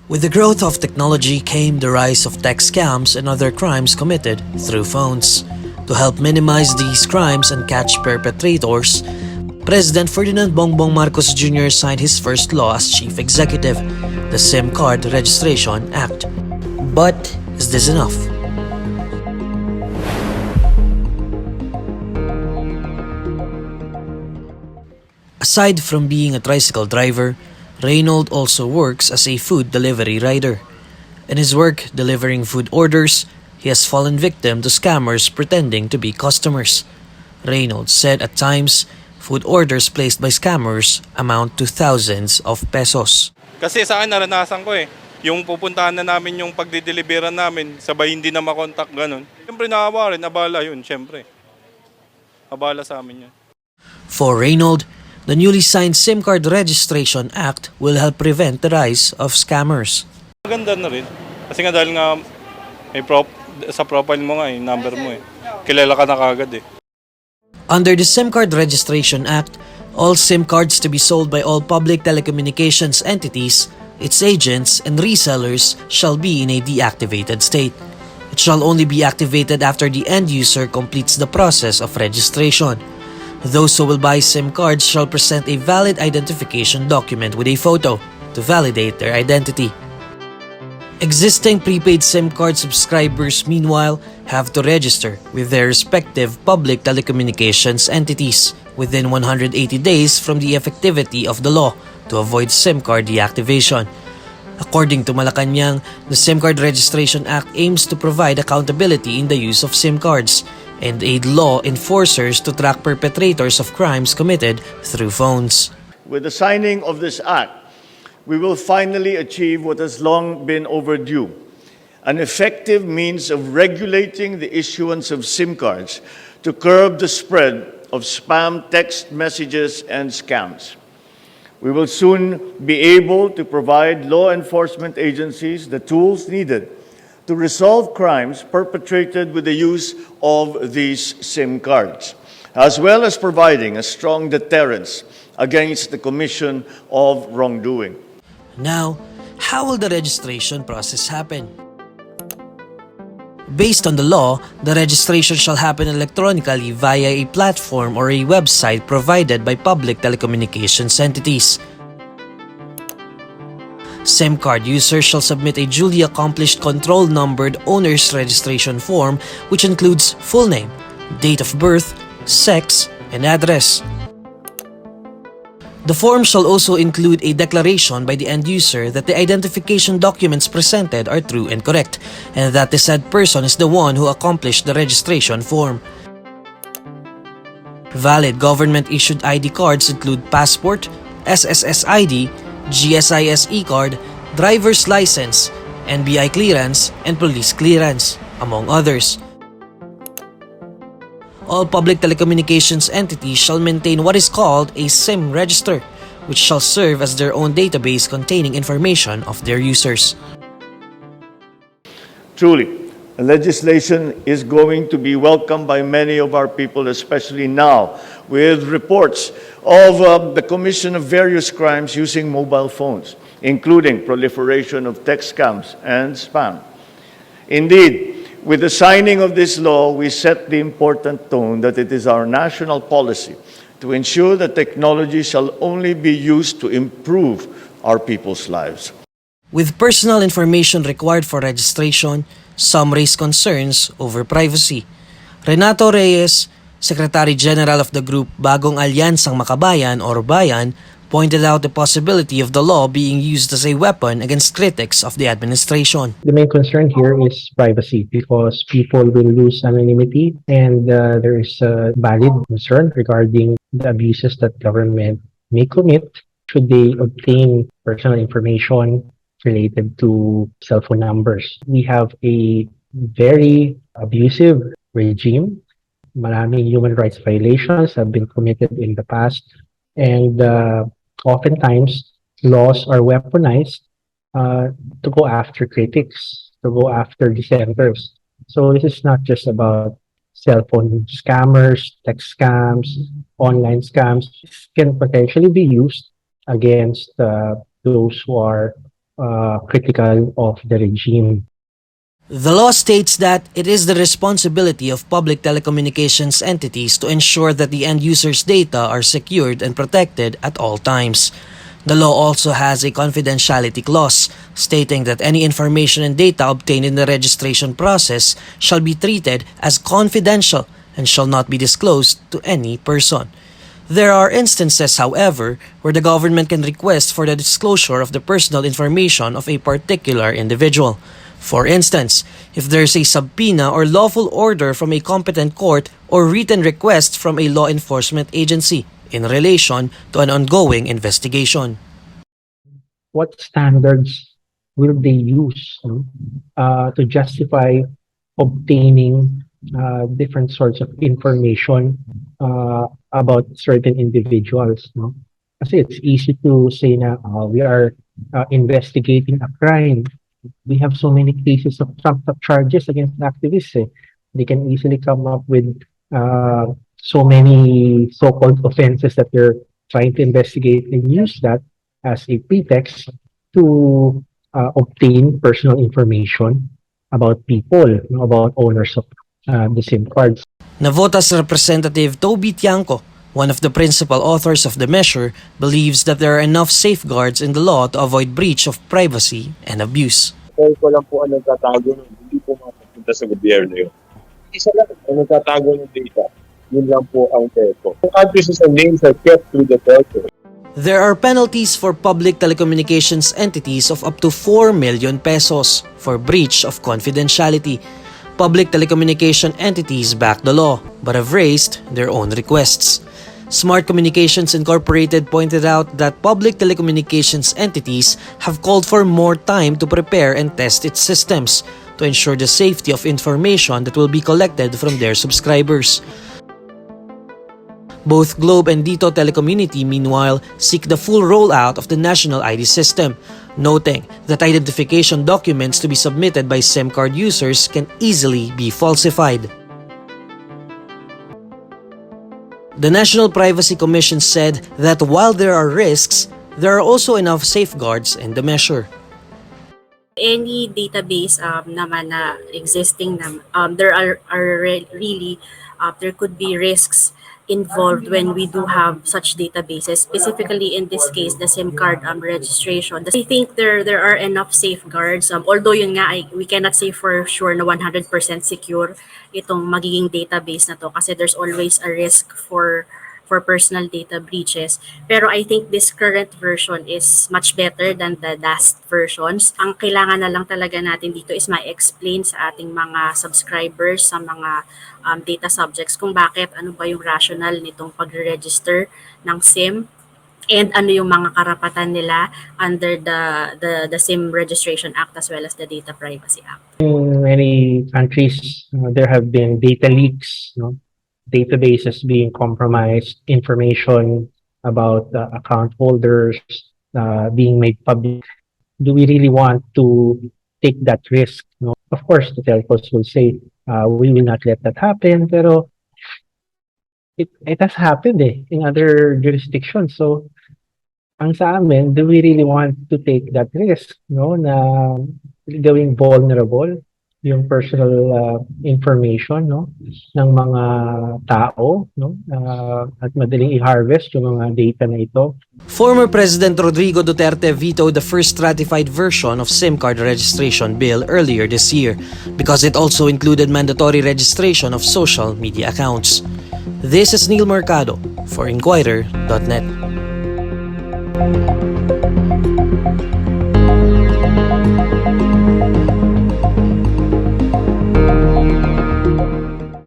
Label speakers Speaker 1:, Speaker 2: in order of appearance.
Speaker 1: With the growth of technology came the rise of tech scams and other crimes committed through phones. To help minimize these crimes and catch perpetrators, President Ferdinand Bongbong Marcos Jr. signed his first law as chief executive, the SIM Card Registration Act. But is this enough? Aside from being a tricycle driver, Reynold also works as a food delivery rider. In his work delivering food orders, he has fallen victim to scammers pretending to be customers. Reynold said at times, food orders placed by scammers amount to thousands of pesos.
Speaker 2: Kasi sa akin naranasan ko yung pupuntahan na namin yung pagdideliveran namin, sabay hindi na makontak, ganun. Siyempre naawa rin, abala yun, siyempre. Abala sa amin yun.
Speaker 1: For Reynold, the newly signed SIM Card Registration Act will help prevent the rise of scammers.
Speaker 2: Maganda na rin. Kasi nga dahil nga sa profile mo nga number mo kilala ka na kagad
Speaker 1: Under the SIM Card Registration Act, all SIM cards to be sold by all public telecommunications entities, its agents and resellers shall be in a deactivated state. It shall only be activated after the end user completes the process of registration. Those who will buy SIM cards shall present a valid identification document with a photo to validate their identity. Existing prepaid SIM card subscribers, meanwhile, have to register with their respective public telecommunications entities within 180 days from the effectivity of the law to avoid SIM card deactivation. According to Malacanang, the SIM Card Registration Act aims to provide accountability in the use of SIM cards and aid law enforcers to track perpetrators of crimes committed through phones.
Speaker 3: With the signing of this act, we will finally achieve what has long been overdue, an effective means of regulating the issuance of SIM cards to curb the spread of spam text messages and scams. We will soon be able to provide law enforcement agencies the tools needed to resolve crimes perpetrated with the use of these SIM cards, as well as providing a strong deterrence against the commission of wrongdoing.
Speaker 1: Now, how will the registration process happen? Based on the law, the registration shall happen electronically via a platform or a website provided by public telecommunications entities. SIM card users shall submit a duly accomplished control-numbered owner's registration form which includes full name, date of birth, sex, and address. The form shall also include a declaration by the end user that the identification documents presented are true and correct, and that the said person is the one who accomplished the registration form. Valid government-issued ID cards include passport, SSS ID, GSIS e-card, driver's license, NBI clearance, and police clearance, among others. All public telecommunications entities shall maintain what is called a SIM register, which shall serve as their own database containing information of their users.
Speaker 3: Truly, the legislation is going to be welcomed by many of our people, especially now, with reports of the commission of various crimes using mobile phones, including proliferation of text scams and spam. Indeed, with the signing of this law, we set the important tone that it is our national policy to ensure that technology shall only be used to improve our people's lives.
Speaker 1: With personal information required for registration, some raise concerns over privacy. Renato Reyes, Secretary General of the group Bagong Alyansang Makabayan or Bayan, pointed out the possibility of the law being used as a weapon against critics of the administration.
Speaker 4: The main concern here is privacy because people will lose anonymity and there is a valid concern regarding the abuses that government may commit should they obtain personal information related to cell phone numbers. We have a very abusive regime. Maraming human rights violations have been committed in the past and oftentimes, laws are weaponized to go after critics, to go after dissenters. So this is not just about cell phone scammers, text scams, online scams. This can potentially be used against those who are critical of the regime.
Speaker 1: The law states that it is the responsibility of public telecommunications entities to ensure that the end user's data are secured and protected at all times. The law also has a confidentiality clause stating that any information and data obtained in the registration process shall be treated as confidential and shall not be disclosed to any person. There are instances, however, where the government can request for the disclosure of the personal information of a particular individual. For instance, if there's a subpoena or lawful order from a competent court or written request from a law enforcement agency in relation to an ongoing investigation.
Speaker 4: What standards will they use to justify obtaining different sorts of information about certain individuals? No? Kasi it's easy to say na we are investigating a crime. We have so many cases of trumped up charges against activists. They can easily come up with so many so-called offenses that they're trying to investigate and use that as a pretext to obtain personal information about people, about owners of the SIM cards.
Speaker 1: Navotas Representative Toby Tiangco, one of the principal authors of the measure, believes that there are enough safeguards in the law to avoid breach of privacy and abuse.
Speaker 5: Kaya ko lang po ang nagtatago nun, hindi po mapapunta sa gobyerno yun. Isa lang ang nagtatago ng data, yun lang po ang telco. Addresses and names are kept through the telco.
Speaker 1: There are penalties for public telecommunications entities of up to 4 million pesos for breach of confidentiality. Public telecommunication entities back the law but have raised their own requests. Smart Communications Incorporated pointed out that public telecommunications entities have called for more time to prepare and test its systems to ensure the safety of information that will be collected from their subscribers. Both Globe and Dito Telecommunity, meanwhile, seek the full rollout of the national ID system, noting that identification documents to be submitted by SIM card users can easily be falsified. The National Privacy Commission said that while there are risks, there are also enough safeguards in the measure.
Speaker 6: Any database naman na existing there are really there could be risks involved when we do have such databases, specifically in this case the SIM card registration. I think there are enough safeguards, although yun nga we cannot say for sure na 100% secure itong magiging database na to kasi there's always a risk for personal data breaches. Pero I think this current version is much better than the last versions. Ang kailangan na lang talaga natin dito is ma-explain sa ating mga subscribers, sa mga data subjects kung bakit, ano ba yung rationale nitong pag-register ng SIM and ano yung mga karapatan nila under the SIM Registration Act as well as the Data Privacy Act.
Speaker 4: In many countries, there have been data leaks, databases being compromised, information about account holders being made public. Do we really want to take that risk? Of course, the telcos will say, we will not let that happen, pero it has happened in other jurisdictions. So, ang sa amin, do we really want to take that risk, na gawing vulnerable yung personal information ng mga tao at madaling i-harvest yung mga data na ito.
Speaker 1: Former President Rodrigo Duterte vetoed the first ratified version of SIM card registration bill earlier this year because it also included mandatory registration of social media accounts. This is Neil Mercado for INQUIRER.net.